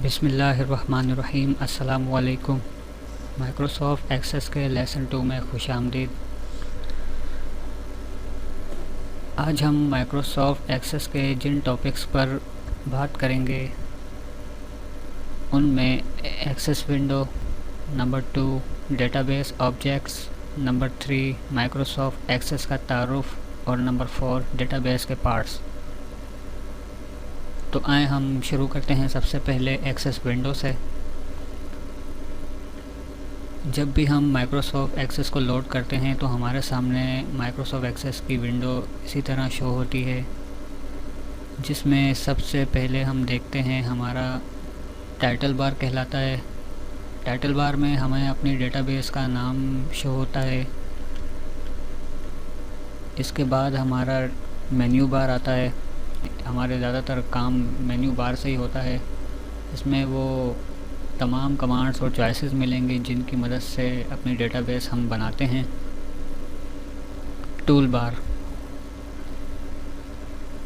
بسم اللہ الرحمن الرحیم۔ السلام علیکم۔ مائکروسافٹ ایکسیس کے لیسن 2 میں خوش آمدید۔ آج ہم مائکروسافٹ ایکسیس کے جن ٹاپکس پر بات کریں گے ان میں access window, number 2 data base objects, number 3 Microsoft access کا تعارف اور نمبر 4 ڈیٹا بیس کے پارٹس۔ تو آئیں ہم شروع کرتے ہیں سب سے پہلے ایکسیس ونڈو سے۔ جب بھی ہم مائکروسافٹ ایکسیس کو لوڈ کرتے ہیں تو ہمارے سامنے مائکروسافٹ ایکسیس کی ونڈو اسی طرح شو ہوتی ہے، جس میں سب سے پہلے ہم دیکھتے ہیں ہمارا ٹائٹل بار کہلاتا ہے۔ ٹائٹل بار میں ہمیں اپنی ڈیٹا بیس کا نام شو ہوتا ہے۔ اس کے بعد ہمارا مینیو بار آتا ہے۔ ہمارے زیادہ تر کام مینیو بار سے ہی ہوتا ہے۔ اس میں وہ تمام کمانڈس اور چوائسز ملیں گی جن کی مدد سے اپنی ڈیٹا بیس ہم بناتے ہیں۔ ٹول بار،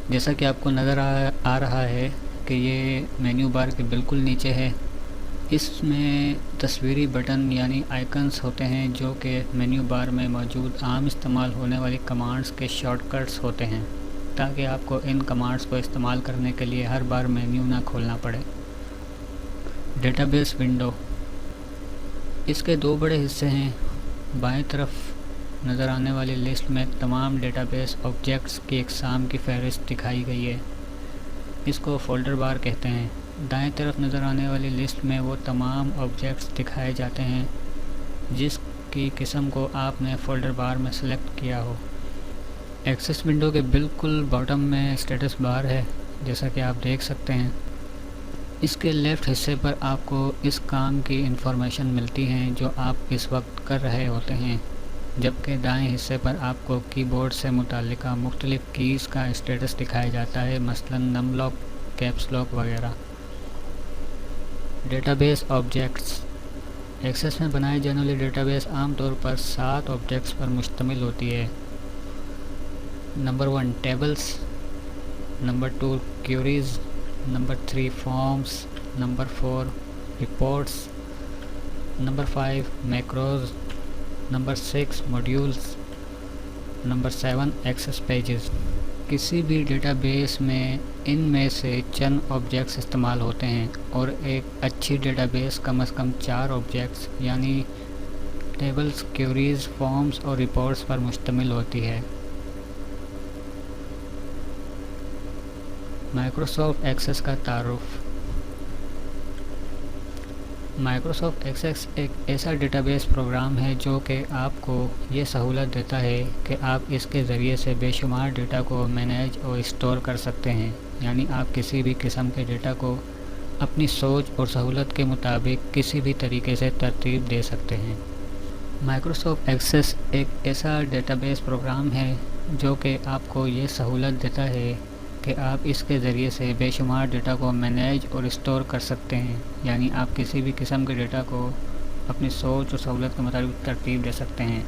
جیسا کہ آپ کو نظر آ رہا ہے کہ یہ مینیو بار کے بالکل نیچے ہے۔ اس میں تصویری بٹن یعنی آئیکنز ہوتے ہیں جو کہ مینیو بار میں موجود عام استعمال ہونے والی کمانڈس کے شارٹ کٹس ہوتے ہیں، تاکہ آپ کو ان کمانڈس کو استعمال کرنے کے لیے ہر بار مینیو نہ کھولنا پڑے۔ ڈیٹا بیس ونڈو، اس کے 2 بڑے حصے ہیں۔ بائیں طرف نظر آنے والی لسٹ میں تمام ڈیٹا بیس آبجیکٹس کی اقسام کی فہرست دکھائی گئی ہے، اس کو فولڈر بار کہتے ہیں۔ دائیں طرف نظر آنے والی لسٹ میں وہ تمام آبجیکٹس دکھائے جاتے ہیں جس کی قسم کو آپ نے فولڈر بار میں سلیکٹ کیا ہو۔ ایکسیس ونڈو کے بالکل باٹم میں اسٹیٹس بار ہے، جیسا کہ آپ دیکھ سکتے ہیں۔ اس کے لیفٹ حصے پر آپ کو اس کام کی انفارمیشن ملتی ہیں جو آپ اس وقت کر رہے ہوتے ہیں، جبکہ دائیں حصے پر آپ کو کی بورڈ سے متعلقہ مختلف کیز کا اسٹیٹس دکھایا جاتا ہے، مثلا نم لاک، کیپس لاک وغیرہ۔ ڈیٹا بیس آبجیکٹس، ایکسیس میں بنائی جانے والی ڈیٹا بیس عام طور پر 7 آبجیکٹس پر مشتمل ہوتی ہے۔ Number 1 tables, number 2 queries, number 3 forms, number 4 reports, number 5 macros, number 6 modules, number 7 access pages. کسی بھی ڈیٹا بیس میں ان میں سے چند آبجیکٹس استعمال ہوتے ہیں، اور ایک اچھی ڈیٹا بیس کم از کم 4 آبجیکٹس یعنی ٹیبلز، کیوریز، فارمز اور رپورٹس پر مشتمل ہوتی ہے۔ مائکروسافٹ ایکسیس کا تعارف۔ مائکروسافٹ ایکسیس ایک ایسا ڈیٹا بیس پروگرام ہے جو کہ آپ کو یہ سہولت دیتا ہے کہ آپ اس کے ذریعے سے بے شمار ڈیٹا کو مینیج اور اسٹور کر سکتے ہیں، یعنی آپ کسی بھی قسم کے ڈیٹا کو اپنی سوچ اور سہولت کے مطابق کسی بھی طریقے سے ترتیب دے سکتے ہیں۔ مائکروسافٹ ایکسیس ایک ایسا ڈیٹا بیس پروگرام ہے جو کہ آپ کو یہ سہولت دیتا ہے کہ آپ اس کے ذریعے سے بے شمار ڈیٹا کو مینیج اور اسٹور کر سکتے ہیں، یعنی آپ کسی بھی قسم کے ڈیٹا کو اپنی سوچ اور سہولت کے مطابق ترتیب دے سکتے ہیں۔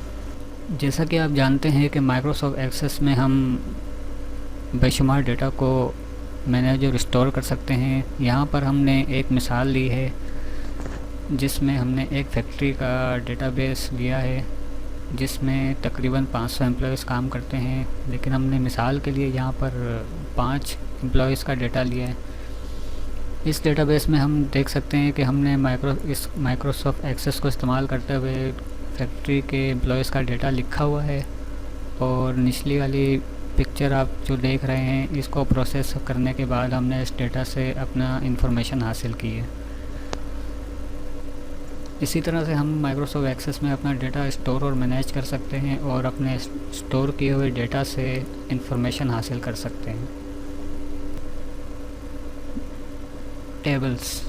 جیسا کہ آپ جانتے ہیں کہ مائکروسافٹ ایکسیس میں ہم بے شمار ڈیٹا کو مینیج اور اسٹور کر سکتے ہیں۔ یہاں پر ہم نے ایک مثال لی ہے جس میں ہم نے ایک فیکٹری کا ڈیٹا بیس لیا ہے جس میں تقریباً 500 امپلائیز کام کرتے ہیں، لیکن ہم نے مثال کے لیے یہاں پر 5 امپلائیز کا ڈیٹا لیا ہے۔ اس ڈیٹا بیس میں ہم دیکھ سکتے ہیں کہ ہم نے مائکروسافٹ ایکسیس کو استعمال کرتے ہوئے فیکٹری کے امپلائیز کا ڈیٹا لکھا ہوا ہے، اور نچلی والی پکچر آپ جو دیکھ رہے ہیں اس کو پروسیس کرنے کے بعد ہم نے اس ڈیٹا سے اپنا انفارمیشن حاصل کی ہے۔ اسی طرح سے ہم مائکروسافٹ ایکسیس میں اپنا ڈیٹا اسٹور اور مینیج کر سکتے ہیں اور اپنے اسٹور کیے ہوئے ڈیٹا سے انفارمیشن حاصل کر سکتے ہیں۔ ٹیبلز،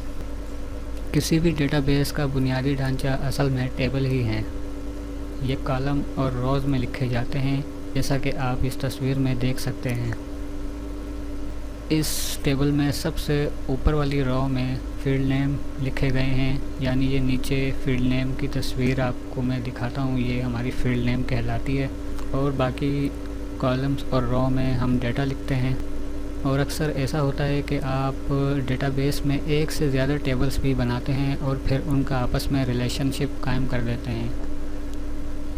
کسی بھی ڈیٹا بیس کا بنیادی ڈھانچہ اصل میں ٹیبل ہی ہیں۔ یہ کالم اور روز میں لکھے جاتے ہیں، جیسا کہ آپ اس تصویر میں دیکھ سکتے ہیں۔ اس ٹیبل میں سب سے اوپر والی رو میں فیلڈ نیم لکھے گئے ہیں، یعنی یہ نیچے فیلڈ نیم کی تصویر آپ کو میں دکھاتا ہوں، یہ ہماری فیلڈ نیم کہلاتی ہے، اور باقی کالمز اور رو میں ہم ڈیٹا لکھتے ہیں۔ اور اکثر ایسا ہوتا ہے کہ آپ ڈیٹا بیس میں ایک سے زیادہ ٹیبلز بھی بناتے ہیں اور پھر ان کا آپس میں ریلیشن شپ قائم کر دیتے ہیں۔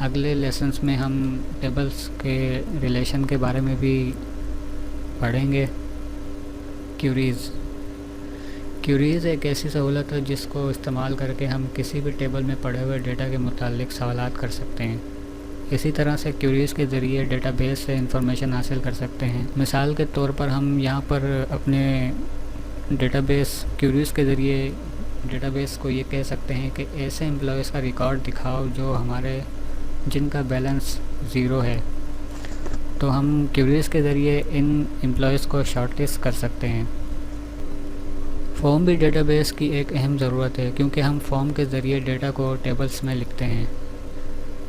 اگلے لیسنز میں ہم ٹیبلز کے ریلیشن کے بارے میں بھی پڑھیں گے۔ کیوریز ایک ایسی سہولت ہے جس کو استعمال کر کے ہم کسی بھی ٹیبل میں پڑے ہوئے ڈیٹا کے متعلق سوالات کر سکتے ہیں۔ اسی طرح سے کیوریز کے ذریعے ڈیٹا بیس سے انفارمیشن حاصل کر سکتے ہیں۔ مثال کے طور پر ہم یہاں پر اپنے ڈیٹا بیس کیوریز کے ذریعے ڈیٹا بیس کو یہ کہہ سکتے ہیں کہ ایسے امپلائیز کا ریکارڈ دکھاؤ جن کا بیلنس 0 ہے۔ تو ہم کیوریز کے ذریعے ان امپلائیز کو شارٹ لسٹ کر سکتے ہیں۔ فارم بھی ڈیٹا بیس کی ایک اہم ضرورت ہے کیونکہ ہم فارم کے ذریعے ڈیٹا کو ٹیبلز میں لکھتے ہیں،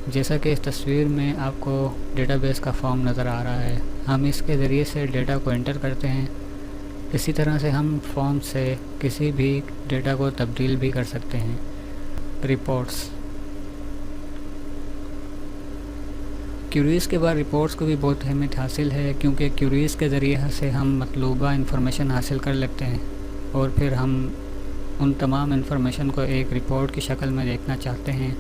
جیسا کہ اس تصویر میں آپ کو ڈیٹا بیس کا فارم نظر آ رہا ہے۔ ہم اس کے ذریعے سے ڈیٹا کو انٹر کرتے ہیں۔ اسی طرح سے ہم فارم سے کسی بھی ڈیٹا کو تبدیل بھی کر سکتے ہیں۔ رپورٹس، کیوریز کے بعد رپورٹس کو بھی بہت اہمیت حاصل ہے کیونکہ کیوریز کے ذریعے سے ہم مطلوبہ انفارمیشن حاصل کر لیتے ہیں اور پھر ہم ان تمام انفارمیشن کو ایک رپورٹ کی شکل میں دیکھنا چاہتے ہیں۔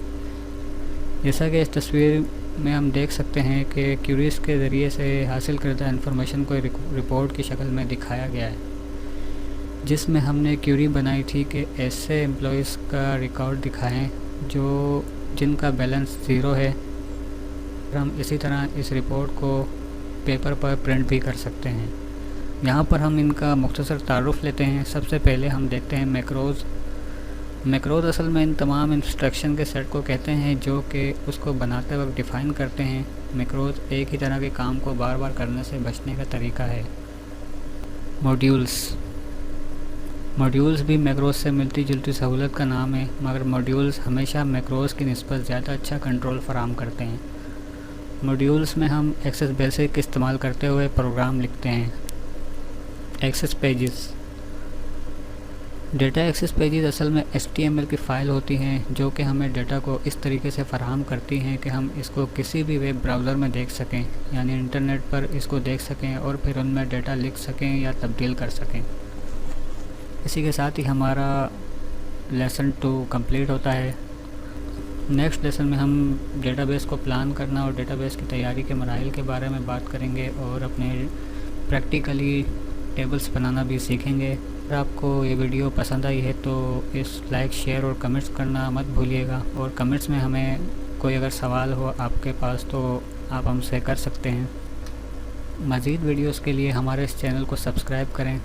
جیسا کہ اس تصویر میں ہم دیکھ سکتے ہیں کہ کیوریز کے ذریعے سے حاصل کردہ انفارمیشن کو رپورٹ کی شکل میں دکھایا گیا ہے، جس میں ہم نے کیوری بنائی تھی کہ ایسے امپلائیز کا ریکارڈ دکھائیں جن کا بیلنس 0 ہے۔ ہم اسی طرح اس رپورٹ کو پیپر پر پرنٹ بھی کر سکتے ہیں۔ یہاں پر ہم ان کا مختصر تعارف لیتے ہیں۔ سب سے پہلے ہم دیکھتے ہیں میکروز اصل میں ان تمام انسٹرکشن کے سیٹ کو کہتے ہیں جو کہ اس کو بناتے وقت ڈیفائن کرتے ہیں۔ میکروز ایک ہی طرح کے کام کو بار بار کرنے سے بچنے کا طریقہ ہے۔ موڈیولز بھی میکروز سے ملتی جلتی سہولت کا نام ہے، مگر موڈیولز ہمیشہ میکروز کی نسبت زیادہ اچھا کنٹرول فراہم کرتے ہیں۔ موڈیولز میں ہم ایکسس بیسک استعمال کرتے ہوئے پروگرام لکھتے ہیں۔ Access pages, data access pages اصل میں HTML کی فائل ہوتی ہیں جو کہ ہمیں ڈیٹا کو اس طریقے سے فراہم کرتی ہیں کہ ہم اس کو کسی بھی ویب براؤزر میں دیکھ سکیں، یعنی انٹرنیٹ پر اس کو دیکھ سکیں اور پھر ان میں ڈیٹا لکھ سکیں یا تبدیل کر سکیں۔ اسی کے ساتھ ہی ہمارا لیسن 2 کمپلیٹ ہوتا ہے۔ نیکسٹ لیسن میں ہم ڈیٹا بیس کو پلان کرنا اور ڈیٹا بیس کی تیاری کے مراحل کے بارے میں بات کریں گے اور اپنے پریکٹیکلی ٹیبلز بنانا بھی سیکھیں گے۔ اگر آپ کو یہ ویڈیو پسند آئی ہے تو اس لائک، شیئر اور کمنٹس کرنا مت بھولیے گا، اور کمنٹس میں ہمیں کوئی اگر سوال ہو آپ کے پاس تو آپ ہم سے کر سکتے ہیں۔ مزید ویڈیوز کے لیے ہمارے اس چینل کو سبسکرائب کریں۔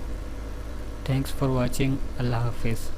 Thanks for watching. اللہ حافظ۔